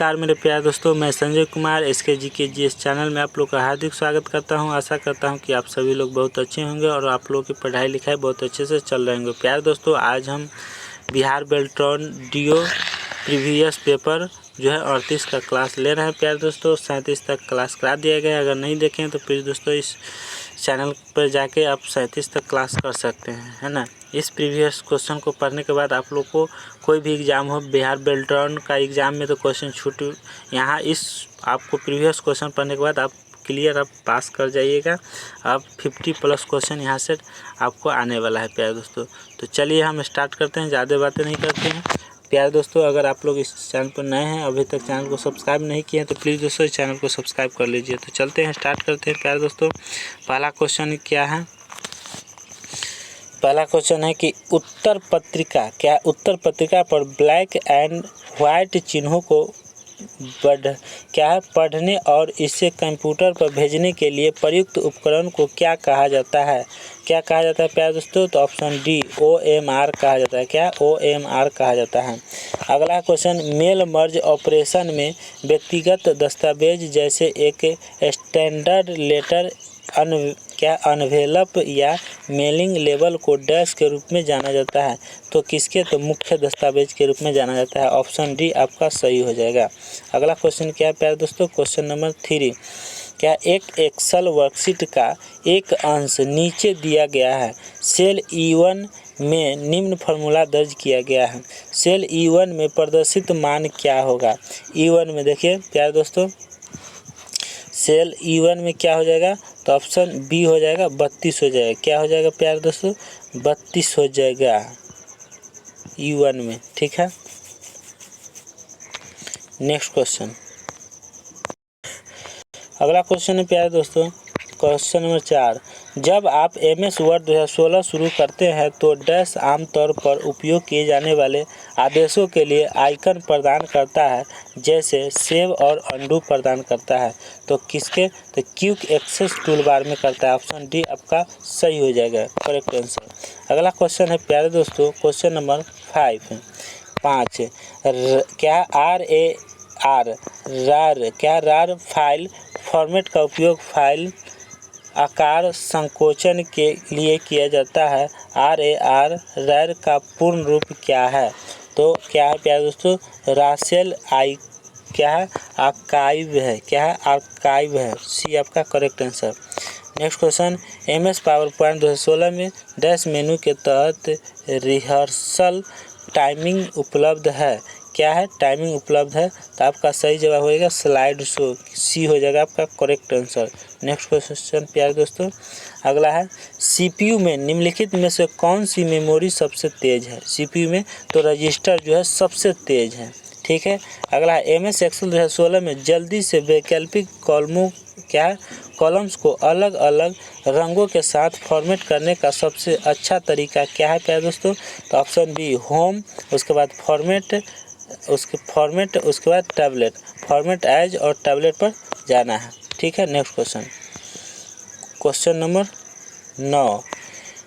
नमस्कार मेरे प्यारे दोस्तों, मैं Sanjay Kumar SK GK GS channel में आप लोग का हार्दिक स्वागत करता हूं। आशा करता हूं कि आप सभी लोग बहुत अच्छे होंगे और आप लोगों की पढ़ाई लिखाई बहुत अच्छे से चल रहे होंगे। प्यारे दोस्तों, आज हम Bihar Beltron DO previous paper जो है 38 का क्लास ले रहे हैं। प्यारे दोस्तों, 37 तक क्लास करा दिया गया है। अगर नहीं देखें तो प्लीज़ दोस्तों इस चैनल पर जाके आप 37 तक क्लास कर सकते हैं, है ना। इस प्रीवियस क्वेश्चन को पढ़ने के बाद आप लोग को कोई भी एग्ज़ाम हो, बिहार बेल्ट्रॉन का एग्ज़ाम में तो क्वेश्चन छूट, यहाँ इस आपको प्रीवियस क्वेश्चन पढ़ने के बाद आप क्लियर आप पास कर जाइएगा। अब 50+ क्वेश्चन यहाँ से आपको आने वाला है प्यारे दोस्तों। तो चलिए हम स्टार्ट करते हैं, ज़्यादा बातें नहीं करते हैं। प्यारे दोस्तों, अगर आप लोग इस चैनल पर नए हैं, अभी तक चैनल को सब्सक्राइब नहीं किए हैं तो प्लीज़ दोस्तों इस चैनल को सब्सक्राइब कर लीजिए। तो चलते हैं, स्टार्ट करते हैं प्यारे दोस्तों। पहला क्वेश्चन क्या है? पहला क्वेश्चन है कि उत्तर पत्रिका पर ब्लैक एंड वाइट चिन्हों को पढ़ने और इसे कंप्यूटर पर भेजने के लिए प्रयुक्त उपकरण को क्या कहा जाता है? प्यारे दोस्तों? तो ऑप्शन डी OMR कहा जाता है। क्या? OMR कहा जाता है। अगला क्वेश्चन, मेल मर्ज ऑपरेशन में व्यक्तिगत दस्तावेज जैसे एक स्टैंडर्ड लेटर अनवेलप या मेलिंग लेबल को डैश के रूप में जाना जाता है। तो किसके? तो मुख्य दस्तावेज के रूप में जाना जाता है। ऑप्शन डी आपका सही हो जाएगा। अगला क्वेश्चन क्या है प्यारे दोस्तों? क्वेश्चन नंबर 3, क्या एक एक्सेल वर्कशीट का एक अंश नीचे दिया गया है। सेल E1 में निम्न फार्मूला दर्ज किया गया है। सेल E1 में प्रदर्शित मान क्या होगा? E1 में देखिए प्यारे दोस्तों, सेल E1 में क्या हो जाएगा? तो ऑप्शन बी हो जाएगा 32 हो जाएगा। क्या हो जाएगा प्यारे दोस्तों? 32 हो जाएगा E1 में। ठीक है, नेक्स्ट क्वेश्चन। अगला क्वेश्चन है प्यारे दोस्तों, क्वेश्चन नंबर 4, जब आप MS वर्ड 2016 शुरू करते हैं तो डैश आमतौर पर उपयोग किए जाने वाले आदेशों के लिए आइकन प्रदान करता है, जैसे सेव और अंडू प्रदान करता है। तो किसके? तो क्विक एक्सेस टूल बार में करता है। ऑप्शन डी आपका सही हो जाएगा, करेक्ट आंसर। अगला क्वेश्चन है प्यारे दोस्तों, क्वेश्चन नंबर 5, क्या RAR फाइल फॉर्मेट का उपयोग फाइल आकार संकोचन के लिए किया जाता है। RAR का पूर्ण रूप क्या है? तो क्या है प्यारे दोस्तों? रासेल आर्काइव है। क्या है? आर्काइव है। सी आपका correct answer. Next question, MS PowerPoint 2016 में डैश मेनू के तहत रिहर्सल टाइमिंग उपलब्ध है। क्या है? टाइमिंग उपलब्ध है। तो आपका सही जवाब होगा स्लाइड शो। सी हो जाएगा आपका करेक्ट आंसर। नेक्स्ट क्वेश्चन प्यारे दोस्तों, अगला है, CPU में निम्नलिखित में से कौन सी मेमोरी सबसे तेज है? CPU में तो रजिस्टर जो है सबसे तेज है। ठीक है। अगला है, MS एक्सेल 2016 में जल्दी से वैकल्पिक कॉलम्स को अलग अलग रंगों के साथ फॉर्मेट करने का सबसे अच्छा तरीका क्या है प्यारे दोस्तों? तो ऑप्शन बी होम, उसके बाद फॉर्मेट, उसके बाद टैबलेट, फॉर्मेट एज और टैबलेट पर जाना है। ठीक है, नेक्स्ट क्वेश्चन, क्वेश्चन नंबर 9,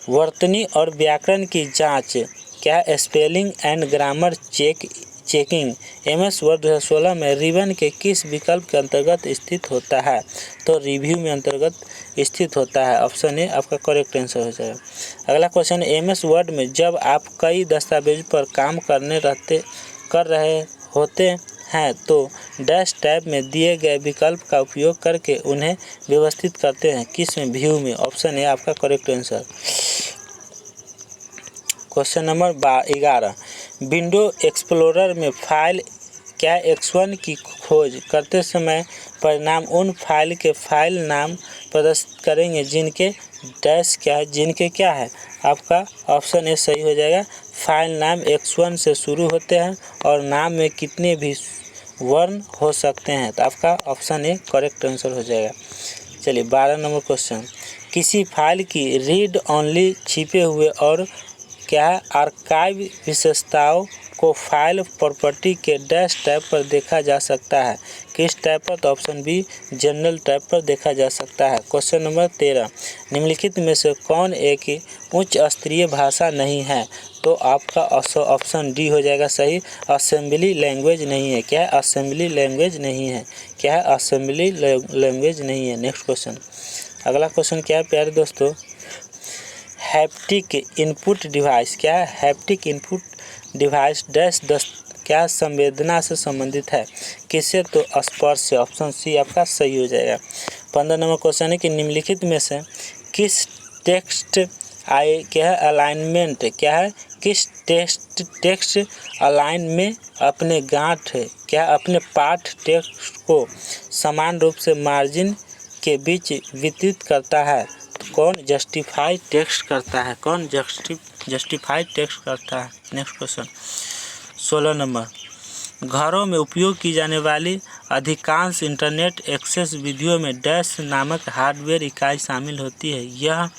वर्तनी और व्याकरण की जांच क्या spelling and grammar checking MS word 2016 में रिबन के किस विकल्प के अंतर्गत स्थित होता है? तो रिव्यू में अंतर्गत स्थित होता है। ऑप्शन ए आपका करेक्ट आंसर हो जाएगा। अगला क्वेश्चन, MS वर्ड में जब आप कई दस्तावेज पर काम कर रहे होते हैं तो डैश टैब में दिए गए विकल्प का उपयोग करके उन्हें व्यवस्थित करते हैं। किस में? व्यू में। ऑप्शन ए आपका correct answer. Question number 11, window explorer में फाइल क्या X1 की खोज करते समय परिणाम उन फाइल के फाइल नाम प्रदर्शित करेंगे जिनके क्या है? आपका ऑप्शन ए सही हो जाएगा। फाइल नाम X1 से शुरू होते हैं और नाम में कितने भी वर्ण हो सकते हैं। तो आपका ऑप्शन ए करेक्ट आंसर हो जाएगा। चलिए 12 नंबर क्वेश्चन, किसी फाइल की रीड ओनली छिपे हुए और क्या आर्काइव विशेषताओं को फाइल प्रॉपर्टी के डैश टैब पर देखा जा सकता है। किस टैब पर? तो ऑप्शन बी जनरल टैब पर देखा जा सकता है। क्वेश्चन नंबर 13, निम्नलिखित में से कौन एक उच्च स्तरीय भाषा नहीं है? तो आपका ऑप्शन डी हो जाएगा सही, असेंबली लैंग्वेज नहीं है। क्या है? असेंबली लैंग्वेज नहीं है। क्या है? असेंबली लैंग्वेज नहीं है। नेक्स्ट क्वेश्चन, अगला क्वेश्चन क्या है प्यारे दोस्तों? हैप्टिक इनपुट डिवाइस, क्या है? हैप्टिक इनपुट डिवाइस डैश क्या संवेदना से संबंधित है? किससे? तो स्पर्श से। ऑप्शन सी आपका सही हो जाएगा। 15 नंबर क्वेश्चन है कि निम्नलिखित में से किस टेक्स्ट क्या है अलाइनमेंट, क्या है? किस टेक्स्ट अलाइन में अपने अपने पाठ टेक्स्ट को समान रूप से मार्जिन के बीच वितरित करता है? तो कौन? जस्टिफाई टेक्स्ट करता है। कौन? जस्टिफाई टेक्स्ट करता है। नेक्स्ट क्वेश्चन 16 नंबर, घरों में उपयोग की जाने वाली अधिकांश इंटरनेट एक्सेस विधियों में डैश नामक हार्डवेयर इकाई शामिल होती है। यह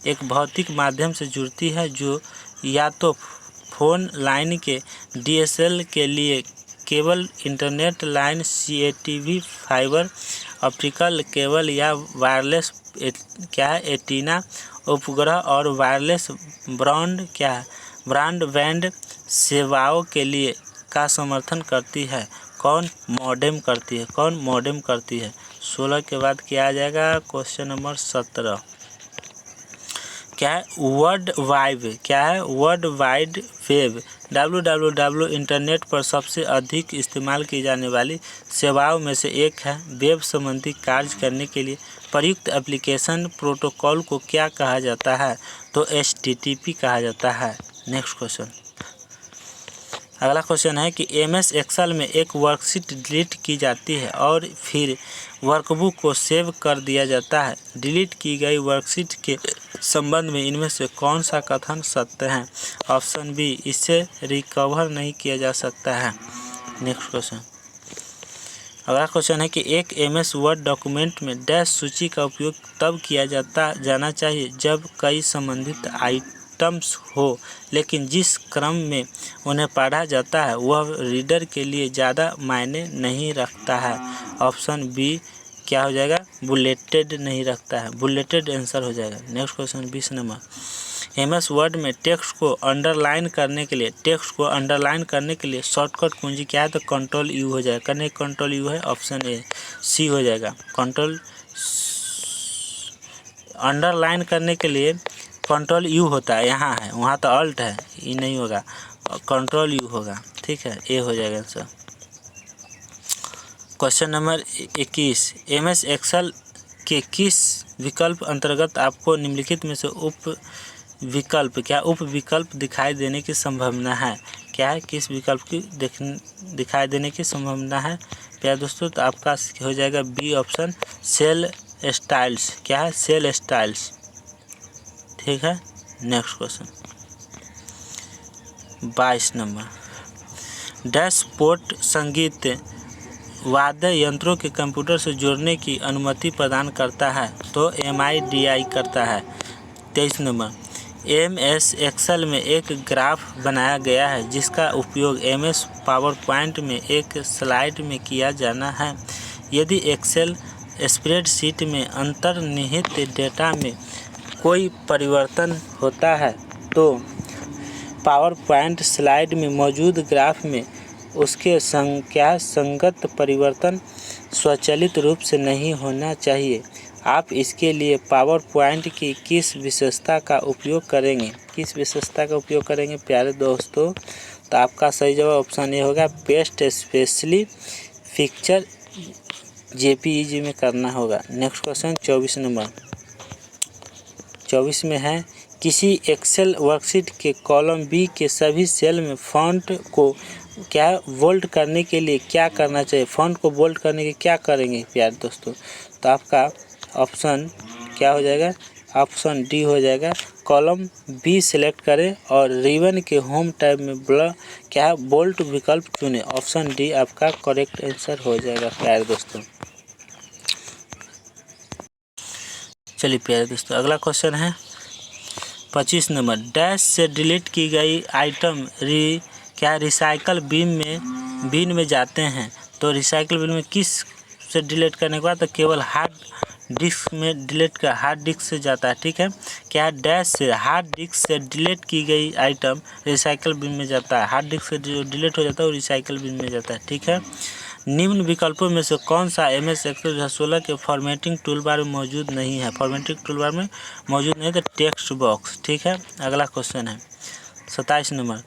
एक भौतिक माध्यम से जुड़ती है जो या तो फोन लाइन के DSL के लिए cable, internet line, CATV, fibre optical cable या वायरलेस क्या है एंटीना उपग्रह और वायरलेस ब्रॉडबैंड सेवाओं के लिए का समर्थन करती है। कौन? मॉडेम करती है। कौन? मॉडेम करती है। 16 के बाद क्या आ जाएगा? क्वेश्चन नंबर 17, क्या है? वर्ल्ड वाइड, क्या है? World wide web www internet पर सबसे अधिक इस्तेमाल की जाने वाली सेवाओं में से एक है। वेब संबंधी कार्य करने के लिए प्रयुक्त एप्लीकेशन प्रोटोकॉल को क्या कहा जाता है? तो HTTP कहा जाता है। नेक्स्ट क्वेश्चन, अगला क्वेश्चन है कि MS एक्सेल में एक वर्कशीट डिलीट की जाती है और फिर वर्कबुक को सेव कर दिया जाता है। डिलीट की गई वर्कशीट के संबंध में इनमें से कौन सा कथन सत्य है? ऑप्शन बी, इसे रिकवर नहीं किया जा सकता है। नेक्स्ट क्वेश्चन, अगला क्वेश्चन है कि एक MS वर्ड डॉक्यूमेंट में डैश सूची का उपयोग तब किया जाना चाहिए जब कई संबंधित आइटम्स हो, लेकिन जिस क्रम में उन्हें पढ़ा जाता है वह रीडर के लिए ज़्यादा मायने नहीं रखता है। ऑप्शन बी क्या हो जाएगा? बुलेटेड नहीं रखता है। बुलेटेड आंसर हो जाएगा। Next question 20 number, MS word में टेक्स्ट को अंडरलाइन करने के लिए शॉर्टकट कुंजी क्या है? तो कंट्रोल U हो जाएगा। करने कंट्रोल U है, ऑप्शन ए सी हो जाएगा। कंट्रोल अंडरलाइन करने के लिए कंट्रोल U होता है, यहाँ है, वहाँ तो अल्ट है, ये नहीं होगा, कंट्रोल U होगा। ठीक है, ए हो जाएगा answer. Question number 21, MS Excel के किस विकल्प अंतर्गत आपको निम्नलिखित में से उप विकल्प दिखाई देने की संभावना है? क्या है? किस विकल्प की दिखाई देने की संभावना है प्यारे दोस्तों? तो आपका हो जाएगा बी ऑप्शन, सेल स्टाइल्स। क्या है? Cell styles. ठीक है। नेक्स्ट क्वेश्चन 22 नंबर, डैशबोर्ड संगीत वाद्य यंत्रों के कंप्यूटर से जोड़ने की अनुमति प्रदान करता है? तो MIDI करता है। 23 नंबर, MS एक्सेल में एक ग्राफ बनाया गया है जिसका उपयोग MS पावर पॉइंट में एक स्लाइड में किया जाना है। यदि एक्सेल स्प्रेडशीट में अंतर्निहित डेटा में कोई परिवर्तन होता है तो पावर पॉइंट स्लाइड में मौजूद ग्राफ में उसके संगत परिवर्तन स्वचालित रूप से नहीं होना चाहिए। आप इसके लिए पावर पॉइंट की किस विशेषता का उपयोग करेंगे? किस विशेषता का उपयोग करेंगे प्यारे दोस्तों? तो आपका सही जवाब ऑप्शन ए होगा, पेस्ट स्पेशली पिक्चर JPEG में करना होगा। नेक्स्ट क्वेश्चन 24 नंबर, 24 में है, किसी एक्सेल वर्कशीट के कॉलम B के सभी सेल में फॉन्ट को क्या बोल्ड करने के लिए क्या करना चाहिए? फॉन्ट को बोल्ड करने के क्या करेंगे प्यारे दोस्तों? तो आपका ऑप्शन क्या हो जाएगा? ऑप्शन डी हो जाएगा। कॉलम B सिलेक्ट करें और रिबन के होम टैब में बोल्ट विकल्प चुनें। ऑप्शन डी आपका करेक्ट आंसर हो जाएगा प्यारे दोस्तों। चलिए प्यारे दोस्तों, अगला क्वेश्चन है 25 नंबर, डैश से डिलीट की गई आइटम क्या रिसाइकल बिन में जाते हैं। तो रिसाइकल बिन में किस से डिलीट करने के बाद तो केवल हार्ड डिस्क में डिलीट का हार्ड डिस्क से जाता है। ठीक है, क्या डैश से हार्ड डिस्क से डिलीट की गई आइटम रिसाइकल बिन में जाता है। हार्ड डिस्क से जो डिलीट हो जाता है वो रिसाइकल बिन में जाता है। ठीक है, निम्न विकल्पों में से कौन सा MS Excel 2016 के फॉर्मेटिंग टूलबार में मौजूद नहीं है। फॉर्मेटिंग टूलबार में मौजूद नहीं तो टेक्स्ट बॉक्स। ठीक है, अगला क्वेश्चन है 27 नंबर।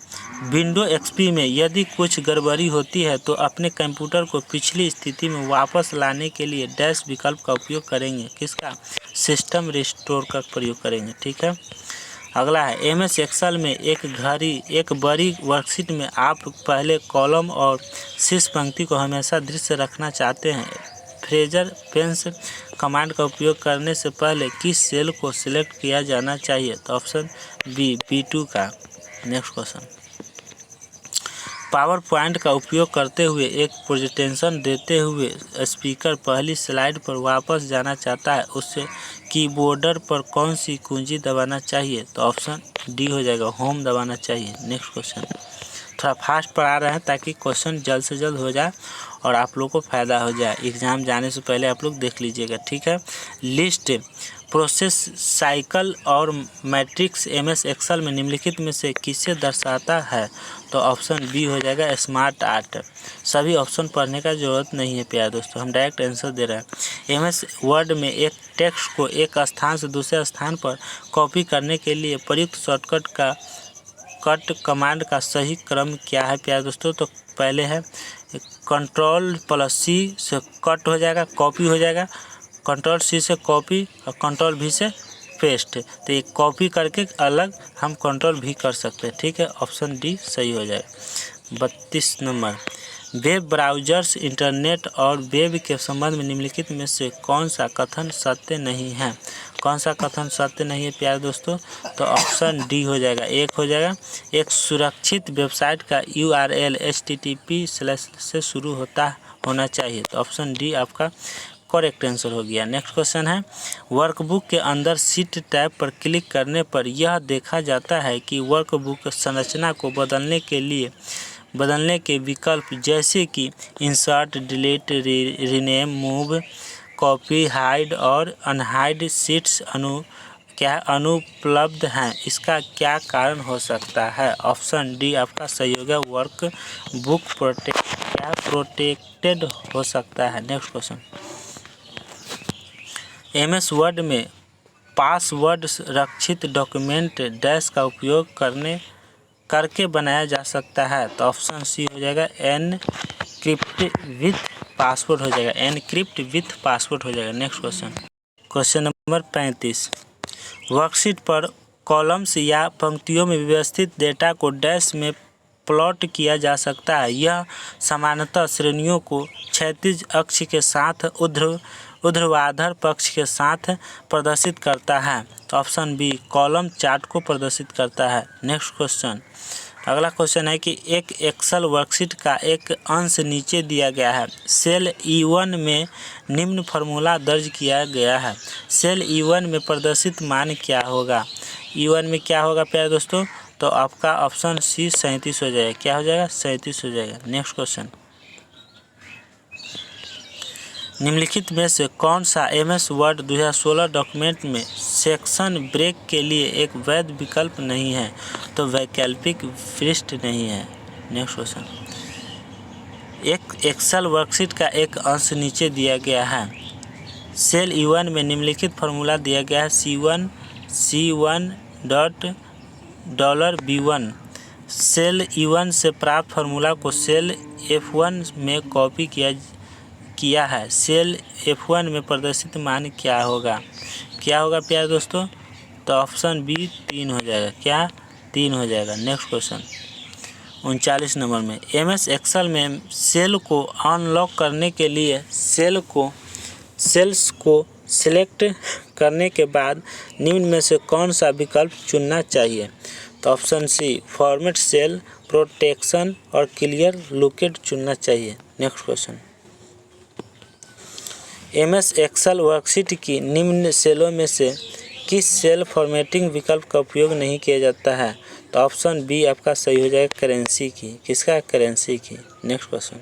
विंडो XP में यदि कुछ गड़बड़ी होती है तो अपने कंप्यूटर को पिछली स्थिति में वापस लाने के लिए डैश विकल्प का उपयोग करेंगे। किसका, सिस्टम रिस्टोर का प्रयोग करेंगे। ठीक है, अगला है MS Excel में एक बड़ी वर्कशीट में आप पहले कॉलम और शीर्ष पंक्ति को हमेशा दृश्य रखना चाहते हैं। फ्रेजर पेंस कमांड का उपयोग करने से पहले किस सेल को सिलेक्ट किया जाना चाहिए। तो ऑप्शन बी B2 का। नेक्स्ट क्वेश्चन, पावर पॉइंट का उपयोग करते हुए एक प्रेजेंटेशन देते हुए स्पीकर पहली स्लाइड पर वापस जाना चाहता है, उससे कीबोर्ड पर कौन सी कुंजी दबाना चाहिए। तो ऑप्शन डी हो जाएगा, होम दबाना चाहिए। नेक्स्ट क्वेश्चन, थोड़ा फास्ट पढ़ा रहे हैं ताकि क्वेश्चन जल्द से जल्द हो जाए और आप लोग को फ़ायदा हो जाए। एग्ज़ाम जाने से पहले आप लोग देख लीजिएगा। ठीक है, लिस्ट प्रोसेस साइकिल और मैट्रिक्स MS Excel में निम्नलिखित में से किसे दर्शाता है। तो ऑप्शन बी हो जाएगा, स्मार्ट आर्ट। सभी ऑप्शन पढ़ने का ज़रूरत नहीं है प्यारे दोस्तों, हम डायरेक्ट आंसर दे रहे हैं। MS वर्ड में एक टेक्स्ट को एक स्थान से दूसरे स्थान पर कॉपी करने के लिए प्रयुक्त शॉर्टकट का कट कमांड का सही क्रम क्या है प्यारे दोस्तों। तो पहले है Ctrl+C से कट हो जाएगा, कॉपी हो जाएगा, Ctrl+C से कॉपी और Ctrl+V से पेस्ट। तो ये कॉपी करके अलग हम Ctrl+V कर सकते हैं। ठीक है, ऑप्शन डी सही हो जाएगा। 32 नंबर, वेब ब्राउज़र्स इंटरनेट और वेब के संबंध में निम्नलिखित में से कौन सा कथन सत्य नहीं है। कौन सा कथन सत्य नहीं है प्यारे दोस्तों। तो ऑप्शन डी हो जाएगा, एक हो जाएगा, एक सुरक्षित वेबसाइट का URL HTTP/ से शुरू होना चाहिए। तो ऑप्शन डी आपका करेक्ट आंसर हो गया। नेक्स्ट क्वेश्चन है, वर्कबुक के अंदर सीट टैब पर क्लिक करने पर यह देखा जाता है कि वर्कबुक संरचना को बदलने के विकल्प जैसे कि insert, delete, rename, move, copy, hide और अनहाइड सीट्स अनुपलब्ध हैं। इसका क्या कारण हो सकता है। ऑप्शन डी आपका सही होगा, वर्क बुक प्रोटेक्टेड हो सकता है। नेक्स्ट क्वेश्चन, MS वर्ड में पासवर्ड रक्षित डॉक्यूमेंट डैश का उपयोग करके बनाया जा सकता है। तो ऑप्शन सी हो जाएगा, एनक्रिप्ट विथ पासवर्ड हो जाएगा, एनक्रिप्ट विथ पासवर्ड हो जाएगा। Next question, question number 35, worksheet पर कॉलम्स या पंक्तियों में व्यवस्थित डेटा को डैश में प्लॉट किया जा सकता है। यह सामान्यतः श्रेणियों को क्षैतिज अक्ष के साथ ऊर्ध्वाधर पक्ष के साथ प्रदर्शित करता है। तो ऑप्शन बी कॉलम चार्ट को प्रदर्शित करता है। नेक्स्ट क्वेश्चन, अगला क्वेश्चन है कि एक एक्सेल वर्कशीट का एक अंश नीचे दिया गया है। सेल E1 में निम्न फार्मूला दर्ज किया गया है। सेल E1 में प्रदर्शित मान क्या होगा। E1 में क्या होगा प्यारे दोस्तों। तो आपका ऑप्शन सी 37 हो जाएगा। क्या हो जाएगा, 37 हो जाएगा। नेक्स्ट क्वेश्चन, निम्नलिखित में से कौन सा MS वर्ड 2016 डॉक्यूमेंट में सेक्शन ब्रेक के लिए एक वैध विकल्प नहीं है। तो वैकल्पिक पृष्ठ नहीं है। नेक्स्ट क्वेश्चन, एक एक्सेल वर्कशीट का एक अंश नीचे दिया गया है। सेल E1 में निम्नलिखित फार्मूला दिया गया है, C1.$B1। सेल E1 से प्राप्त फार्मूला को सेल F1 में कॉपी किया है। सेल F1 में प्रदर्शित मान क्या होगा प्यारे दोस्तों। तो ऑप्शन बी 3 हो जाएगा। क्या, 3 हो जाएगा। नेक्स्ट क्वेश्चन, 39 नंबर में, MS Excel में सेल को अनलॉक करने के लिए सेल्स को सिलेक्ट करने के बाद निम्न में से कौन सा विकल्प चुनना चाहिए। तो option C format cell, protection और क्लियर लुकेट चुनना चाहिए। Next question, MS Excel worksheet की निम्न सेलों में से किस सेल फॉर्मेटिंग विकल्प का उपयोग नहीं किया जाता है। तो ऑप्शन बी आपका सही हो जाएगा, करेंसी की। किसका? करेंसी की। नेक्स्ट क्वेश्चन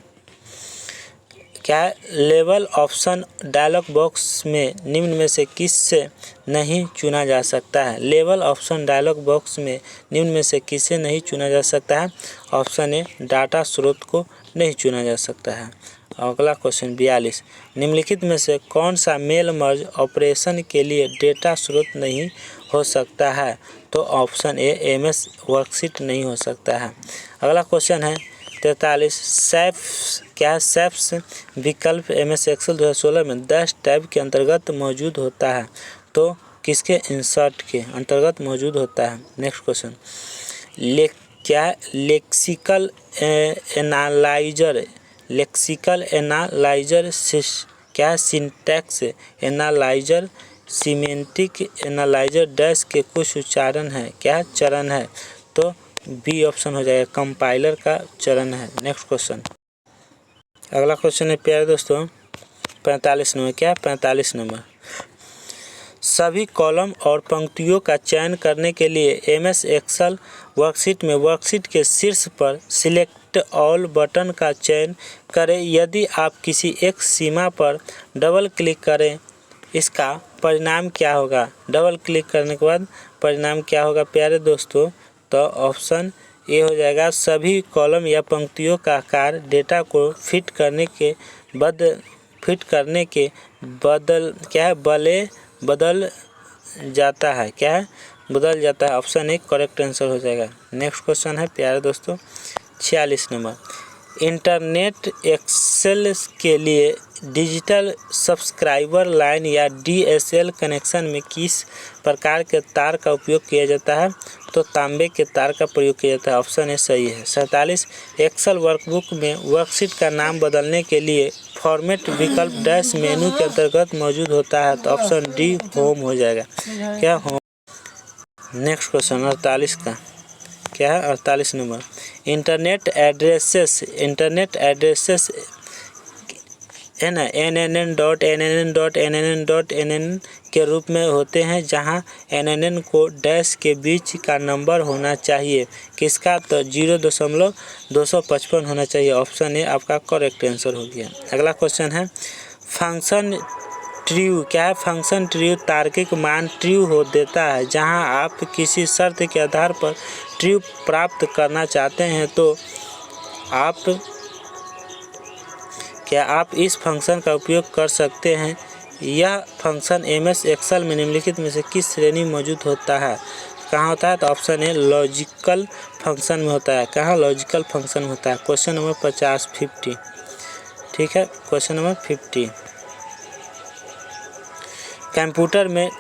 क्या है? लेवल ऑप्शन डायलॉग बॉक्स में निम्न में से किस से नहीं चुना जा सकता है? लेवल ऑप्शन डायलॉग बॉक्स में निम्न में से किसे नहीं चुना जा सकता है? ऑप्शन ए, डाटा स्रोत को नहीं चुना जा सकता है। अगला क्वेश्चन 42, निम्नलिखित में से कौन सा मेल मर्ज ऑपरेशन के लिए डेटा स्रोत नहीं हो सकता है? तो ऑप्शन ए, एमएस वर्कशीट नहीं हो सकता है। अगला क्वेश्चन है 43, सेफ्स क्या है? सेफ्स विकल्प एमएस एक्सेल 2016 में 10 टैब के अंतर्गत मौजूद होता है, तो किसके? इंसर्ट के अंतर्गत मौजूद होता है। नेक्स्ट क्वेश्चन क्या है? लेक्सिकल एनालाइजर क्या है? Syntax analyser, semantic analyser dash के कुछ उच्चारण है, क्या चरण है? तो बी ऑप्शन हो जाएगा, कंपाइलर का चरण है। नेक्स्ट क्वेश्चन अगला क्वेश्चन है प्यारे दोस्तों 45 नंबर, क्या 45 नंबर, सभी कॉलम और पंक्तियों का चयन करने के लिए एमएस एक्सेल वर्कशीट में वर्कशीट के शीर्ष पर सिलेक्ट ऑल बटन का चयन करें। यदि आप किसी एक सीमा पर डबल क्लिक करें, इसका परिणाम क्या होगा? डबल क्लिक करने के बाद परिणाम क्या होगा प्यारे दोस्तों? तो ऑप्शन ए हो जाएगा, सभी कॉलम या पंक्तियों का आकार डेटा को फिट करने के बदल जाता है, क्या है? बदल जाता है। ऑप्शन ए करेक्ट आंसर हो जाएगा। नेक्स्ट क्वेश्चन है प्यारे दोस्तों 46 नंबर, इंटरनेट एक्सेल के लिए डिजिटल सब्सक्राइबर लाइन या डीएसएल कनेक्शन में किस प्रकार के तार का उपयोग किया जाता है? तो तांबे के तार का प्रयोग किया जाता है। ऑप्शन ए सही है। 47, एक्सेल वर्कबुक में वर्कशीट का नाम बदलने के लिए फॉर्मेट विकल्प डैश मेनू के अंतर्गत मौजूद होता है, तो ऑप्शन डी होम हो जाएगा, क्या होम। नेक्स्ट क्वेश्चन 48 का, क्या है? 48 नंबर, इंटरनेट एड्रेसेस है ना nnnn.nn.nn के रूप में होते हैं, जहां nn को डैश के बीच का नंबर होना चाहिए। किसका? तो 0.255 होना चाहिए। ऑप्शन ए आपका करेक्ट आंसर हो गया। अगला क्वेश्चन है फंक्शन ट्रू, क्या है? फंक्शन ट्रू तार्किक मान ट्रू हो देता है। जहां आप किसी शर्त के आधार पर ट्रू प्राप्त करना चाहते हैं, तो क्या आप इस फंक्शन का उपयोग कर सकते हैं? यह फंक्शन एमएस एक्सेल में निम्नलिखित में से किस श्रेणी में मौजूद होता है? कहाँ होता है? तो ऑप्शन ए लॉजिकल फंक्शन में होता है। कहाँ? लॉजिकल फंक्शन में होता है। क्वेश्चन नंबर 50, ठीक है। क्वेश्चन नंबर 50, कंप्यूटर में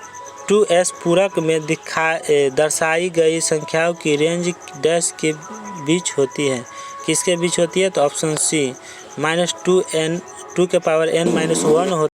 2s पूरक में दर्शाई गई संख्याओं की रेंज डैश के बीच होती है। किसके बीच होती है? तो ऑप्शन सी -2n 2 के पावर n-1 होता है।